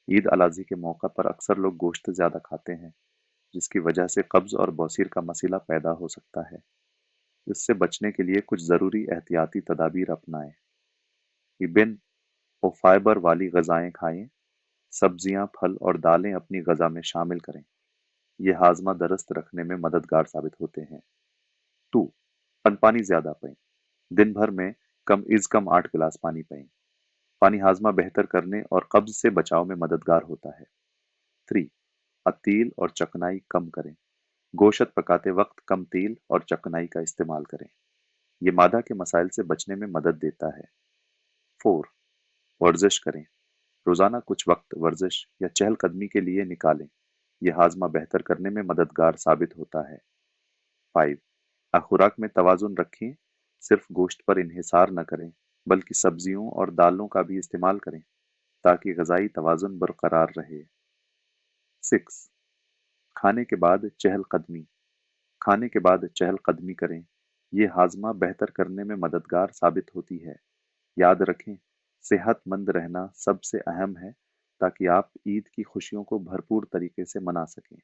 ईद अलाजी के मौका पर अक्सर लोग गोश्त ज़्यादा खाते हैं, जिसकी वजह से कब्ज़ और बौसीर का मसला पैदा हो सकता है। इससे बचने के लिए कुछ ज़रूरी एहतियाती तदाबीर अपनाएं। बिन और फाइबर वाली ग़िज़ाएँ खाएं, सब्जियां, फल और दालें अपनी ग़िज़ा में शामिल करें। ये हाज़मा दुरुस्त रखने में मददगार साबित होते हैं। 2. पानी ज़्यादा पिएं। दिन भर में कम 8 गिलास पानी पिएं। पानी हाज़मा बेहतर करने और कब्ज़ से बचाव में मददगार होता है। 3. तेल और चकनाई कम करें। गोश्त पकाते वक्त कम तेल और चकनाई का इस्तेमाल करें। ये मादा के मसाइल से बचने में मदद देता है। 4. वर्जिश करें। रोज़ाना कुछ वक्त वर्जिश या चहलकदमी के लिए निकालें। यह हाज़मा बेहतर करने में मददगार साबित होता है। 5. खुराक में तवाज़ुन रखें। सिर्फ गोश्त पर इन्हिसार न करें, बल्कि सब्जियों और दालों का भी इस्तेमाल करें, ताकि ग़िज़ाई तवाज़ुन बरकरार रहे। 6. खाने के बाद चहलकदमी। खाने के बाद चहलकदमी करें। ये हाज़मा बेहतर करने में मददगार साबित होती है। याद रखें, सेहतमंद रहना सबसे अहम है, ताकि आप ईद की खुशियों को भरपूर तरीके से मना सकें।